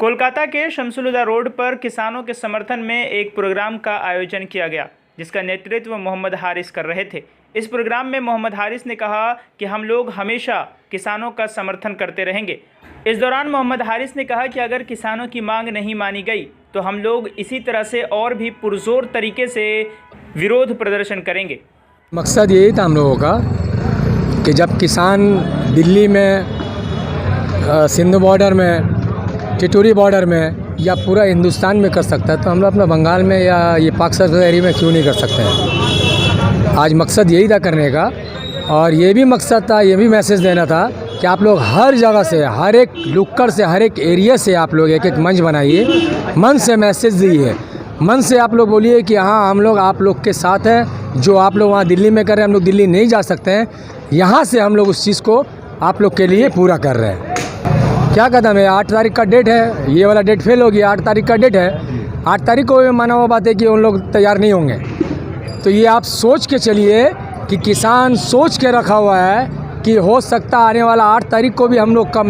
कोलकाता के शमसुल-हुदा रोड पर किसानों के समर्थन में एक प्रोग्राम का आयोजन किया गया, जिसका नेतृत्व मोहम्मद हारिस कर रहे थे। इस प्रोग्राम में मोहम्मद हारिस ने कहा कि हम लोग हमेशा किसानों का समर्थन करते रहेंगे। इस दौरान मोहम्मद हारिस ने कहा कि अगर किसानों की मांग नहीं मानी गई तो हम लोग इसी तरह से और भी पुरजोर तरीके से विरोध प्रदर्शन करेंगे। मकसद यही था हम लोगों का कि जब किसान दिल्ली में, सिंध बॉर्डर में, टिटोरी बॉर्डर में या पूरा हिंदुस्तान में कर सकता है तो हम लोग अपना बंगाल में या ये पाक सरहद एरिया में क्यों नहीं कर सकते हैं। आज मकसद यही था करने का, और ये भी मकसद था, ये भी मैसेज देना था कि आप लोग हर जगह से, हर एक लुक्कड़ से, हर एक एरिया से आप लोग एक एक मंच बनाइए, मन से मैसेज दिए, मन से आप लोग बोलिए कि हाँ हम लोग आप लोग के साथ हैं। जो आप लोग वहाँ दिल्ली में कर रहे हैं, हम लोग दिल्ली नहीं जा सकते हैं, यहाँ से हम लोग उस चीज़ को आप लोग के लिए पूरा कर रहे हैं। क्या कदम है? 8 तारीख का डेट है, ये वाला डेट फेल हो गया, 8 तारीख का डेट है। 8 तारीख को माना हुआ बात है कि उन लोग तैयार नहीं होंगे, तो ये आप सोच के चलिए कि किसान सोच के रखा हुआ है कि हो सकता आने वाला 8 तारीख को भी हम लोग का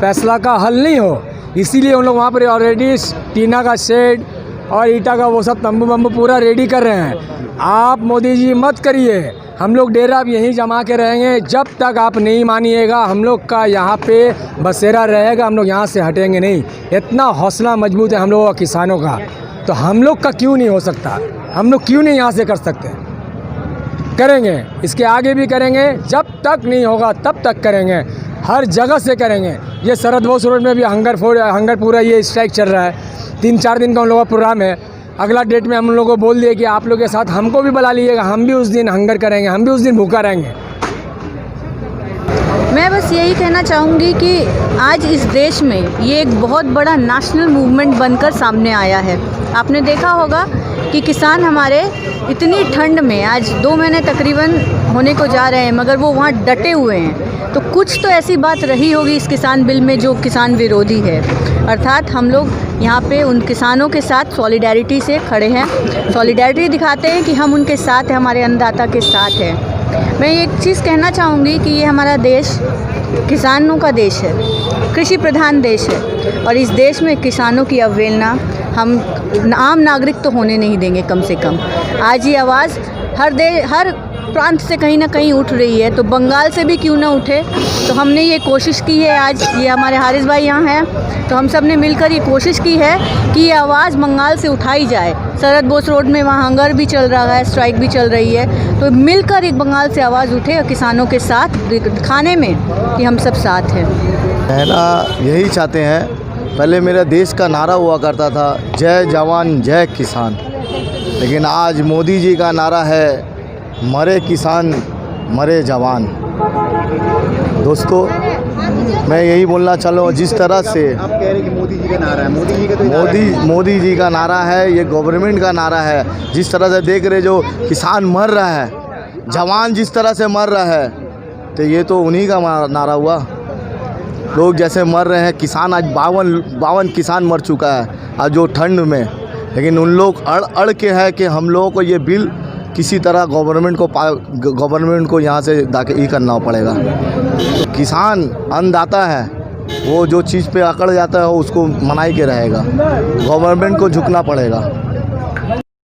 फैसला का हल नहीं हो। इसीलिए उन लोग वहाँ पर ऑलरेडी टीना का शेड और ईटा का वो सब तंबू बम्बू पूरा रेडी कर रहे हैं। आप मोदी जी मत करिए, हम लोग डेरा अब यहीं जमा के रहेंगे जब तक आप नहीं मानिएगा। हम लोग का यहाँ पे बसेरा रहेगा, हम लोग यहाँ से हटेंगे नहीं। इतना हौसला मजबूत है हम लोगों का, किसानों का, तो हम लोग का क्यों नहीं हो सकता? हम लोग क्यों नहीं यहाँ से कर सकते? करेंगे, इसके आगे भी करेंगे, जब तक नहीं होगा तब तक करेंगे, हर जगह से करेंगे। ये सरहद बोस रोड में भी हंगर पूरा ये स्ट्राइक चल रहा है, 3-4 दिन का उन लोगों का प्रोग्राम है। अगला डेट में हम लोगों को बोल दिए कि आप लोग के साथ हमको भी बुला लीजिएगा, हम भी उस दिन हंगर करेंगे, हम भी उस दिन भूखा रहेंगे। मैं बस यही कहना चाहूँगी कि आज इस देश में ये एक बहुत बड़ा नेशनल मूवमेंट बनकर सामने आया है। आपने देखा होगा कि किसान हमारे इतनी ठंड में, आज 2 महीने तकरीबन होने को जा रहे हैं, मगर वो वहाँ डटे हुए हैं। तो कुछ तो ऐसी बात रही होगी इस किसान बिल में जो किसान विरोधी है। अर्थात हम लोग यहाँ पे उन किसानों के साथ सॉलिडेरिटी से खड़े हैं, सॉलिडेरिटी दिखाते हैं कि हम उनके साथ हैं, हमारे अन्नदाता के साथ हैं। मैं एक चीज़ कहना चाहूँगी कि ये हमारा देश किसानों का देश है, कृषि प्रधान देश है, और इस देश में किसानों की अवहेलना हम आम नागरिक तो होने नहीं देंगे। कम से कम आज ये आवाज़ हर प्रांत से कहीं ना कहीं उठ रही है, तो बंगाल से भी क्यों ना उठे। तो हमने ये कोशिश की है, आज ये हमारे हारिस भाई यहाँ हैं, तो हम सब ने मिलकर ये कोशिश की है कि ये आवाज़ बंगाल से उठाई जाए। सरहद बोस रोड में वहाँ हंगर भी चल रहा है, स्ट्राइक भी चल रही है, तो मिलकर एक बंगाल से आवाज़ उठे और किसानों के साथ दिखाने में कि हम सब साथ हैं। कहना यही चाहते हैं, पहले मेरा देश का नारा हुआ करता था, जय जवान जय किसान, लेकिन आज मोदी जी का नारा है, मरे किसान मरे जवान। दोस्तों, मैं यही बोलना चाहूँ, जिस तरह से आप कह रहे हैं कि मोदी जी का नारा है, मोदी जी का तो मोदी जी का नारा है, ये गवर्नमेंट का नारा है। जिस तरह से देख रहे, जो किसान मर रहा है, जवान जिस तरह से मर रहा है, तो ये तो उन्हीं का नारा हुआ। लोग जैसे मर रहे हैं, किसान आज 52 किसान मर चुका है आज जो ठंड में, लेकिन उन लोग अड़ के है कि हम लोगों को ये बिल किसी तरह गवर्नमेंट को यहाँ से ये करना पड़ेगा। किसान अन्नदाता है, वो जो चीज़ पे अकड़ जाता है उसको मनाई के रहेगा, गवर्नमेंट को झुकना पड़ेगा।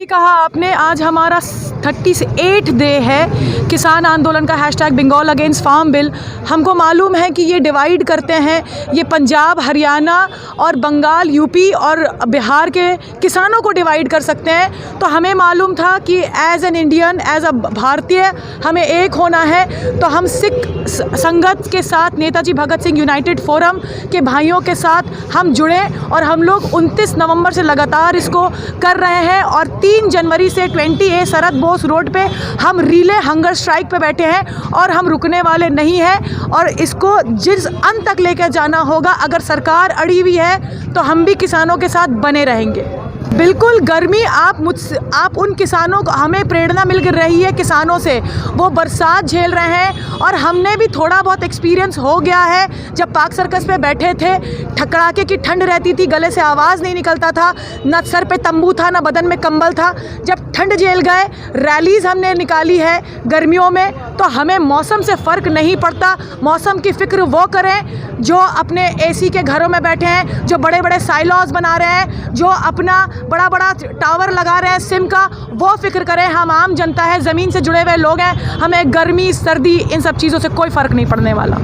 कहा आपने, आज हमारा 38 डे है किसान आंदोलन का, #बंगाल अगेंस्ट फार्म बिल। हमको मालूम है कि ये डिवाइड करते हैं, ये पंजाब, हरियाणा और बंगाल, यूपी और बिहार के किसानों को डिवाइड कर सकते हैं। तो हमें मालूम था कि as an Indian, as a भारतीय हमें एक होना है। तो हम सिख संगत के साथ, नेताजी भगत सिंह यूनाइटेड फोरम के भाइयों के साथ हम जुड़े, और हम लोग 29 नवंबर से लगातार इसको कर रहे हैं, और 3 जनवरी से 20A सरहद बोस रोड पे हम रिले हंगर स्ट्राइक पे बैठे हैं, और हम रुकने वाले नहीं हैं, और इसको जिस अंत तक लेकर जाना होगा। अगर सरकार अड़ी हुई है तो हम भी किसानों के साथ बने रहेंगे। बिल्कुल, गर्मी आप उन किसानों को, हमें प्रेरणा मिल रही है किसानों से, वो बरसात झेल रहे हैं, और हमने भी थोड़ा बहुत एक्सपीरियंस हो गया है। जब पाक सर्कस पे बैठे थे, ठकराके की ठंड रहती थी, गले से आवाज़ नहीं निकलता था, न सर पे तंबू था, न बदन में कंबल था। जब ठंड झेल गए, रैलीज़ हमने निकाली है गर्मियों में, तो हमें मौसम से फ़र्क नहीं पड़ता। मौसम की फ़िक्र वो करें जो अपने एसी के घरों में बैठे हैं, जो बड़े बड़े साइलॉज बना रहे हैं, जो अपना बड़ा बड़ा टावर लगा रहे हैं सिम का, वो फ़िक्र करें। हम आम जनता है, ज़मीन से जुड़े हुए लोग हैं, हमें गर्मी सर्दी इन सब चीज़ों से कोई फ़र्क नहीं पड़ने वाला।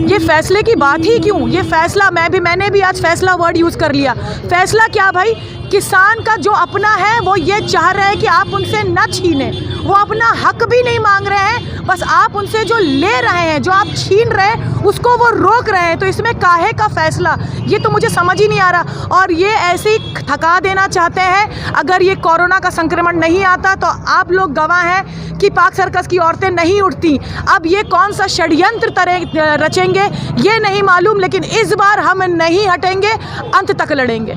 ये फ़ैसले की बात ही क्यों, ये फ़ैसला मैंने भी आज फ़ैसला वर्ड यूज़ कर लिया। फ़ैसला क्या भाई, किसान का जो अपना है वो ये चाह रहे हैं कि आप उनसे न छीनें, वो अपना हक भी नहीं मांग रहे हैं, बस आप उनसे जो ले रहे हैं, जो आप छीन रहे हैं, उसको वो रोक रहे हैं। तो इसमें काहे का फ़ैसला, ये तो मुझे समझ ही नहीं आ रहा। और ये ऐसे ही थका देना चाहते हैं। अगर ये कोरोना का संक्रमण नहीं आता तो आप लोग गवाह हैं कि पाक सर्कस की औरतें नहीं उठती। अब ये कौन सा षड्यंत्र रचेंगे ये नहीं मालूम, लेकिन इस बार हम नहीं हटेंगे, अंत तक लड़ेंगे।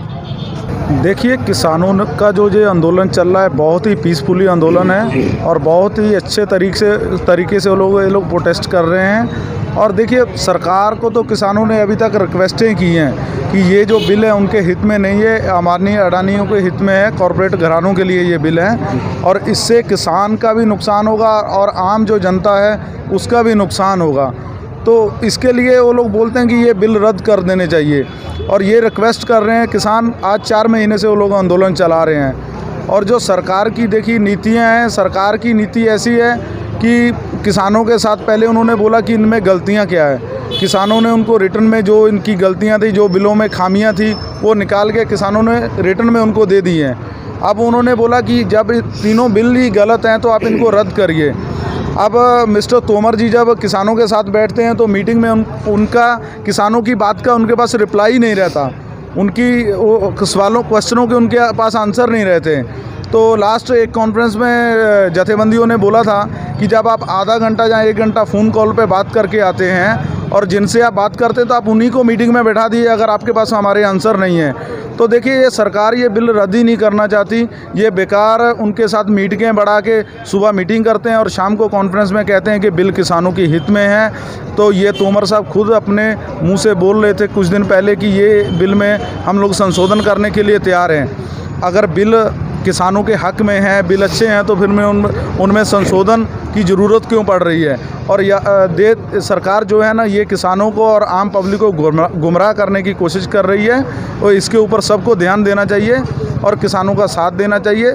देखिए, किसानों का जो ये आंदोलन चल रहा है बहुत ही पीसफुली आंदोलन है और बहुत ही अच्छे तरीके से ये लोग प्रोटेस्ट कर रहे हैं। और देखिए, सरकार को तो किसानों ने अभी तक रिक्वेस्टें की हैं कि ये जो बिल है उनके हित में नहीं है, अंबानी अडानियों के हित में है, कॉरपोरेट घरानों के लिए ये बिल है और इससे किसान का भी नुकसान होगा और आम जो जनता है उसका भी नुकसान होगा। तो इसके लिए वो लोग बोलते हैं कि ये बिल रद्द कर देने चाहिए और ये रिक्वेस्ट कर रहे हैं किसान। आज 4 महीने से वो लोग आंदोलन चला रहे हैं। और जो सरकार की देखिए नीतियां हैं, सरकार की नीति ऐसी है कि किसानों के साथ पहले उन्होंने बोला कि इनमें गलतियां क्या है, किसानों ने उनको रिटर्न में जो इनकी गलतियां थी, जो बिलों में खामियां थी, वो निकाल के किसानों ने रिटर्न में उनको दे दी हैं। अब उन्होंने बोला कि जब तीनों बिल ही गलत हैं तो आप इनको रद्द करिए। अब मिस्टर तोमर जी जब किसानों के साथ बैठते हैं तो मीटिंग में उनका किसानों की बात का उनके पास रिप्लाई नहीं रहता, उनकी सवालों क्वेश्चनों के उनके पास आंसर नहीं रहते। तो लास्ट एक कॉन्फ्रेंस में जथेबंदियों ने बोला था कि जब आप आधा घंटा या 1 घंटा फ़ोन कॉल पे बात करके आते हैं और जिनसे आप बात करते हैं तो आप उन्हीं को मीटिंग में बैठा दिए अगर आपके पास हमारे आंसर नहीं है। तो देखिए, ये सरकार ये बिल रद्द ही नहीं करना चाहती, ये बेकार उनके साथ मीटिंगें बढ़ा के सुबह मीटिंग करते हैं और शाम को कॉन्फ्रेंस में कहते हैं कि बिल किसानों के हित में है। तो ये तोमर साहब खुद अपने मुंह से बोल रहे थे कुछ दिन पहले कि ये बिल में हम लोग संशोधन करने के लिए तैयार हैं। अगर बिल किसानों के हक में है, बिल अच्छे हैं, तो फिर में उनमें संशोधन की ज़रूरत क्यों पड़ रही है। और सरकार जो है ना, ये किसानों को और आम पब्लिक को गुमराह करने की कोशिश कर रही है और इसके ऊपर सबको ध्यान देना चाहिए और किसानों का साथ देना चाहिए।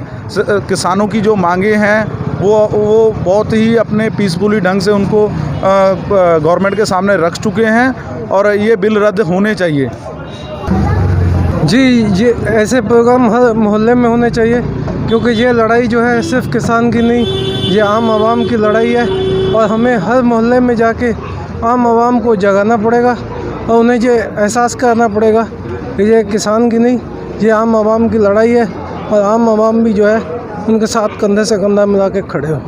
किसानों की जो मांगे हैं वो बहुत ही अपने पीसफुली ढंग से उनको गवर्नमेंट के सामने रख चुके हैं और ये बिल रद्द होने चाहिए। जी, ये ऐसे प्रोग्राम हर मोहल्ले में होने चाहिए क्योंकि ये लड़ाई जो है सिर्फ किसान की नहीं, ये आम आवाम की लड़ाई है और हमें हर मोहल्ले में जाके आम आवाम को जगाना पड़ेगा और उन्हें ये एहसास करना पड़ेगा कि ये किसान की नहीं, ये आम आवाम की लड़ाई है और आम आवाम भी जो है उनके साथ कंधे से कंधा मिला के खड़े हो।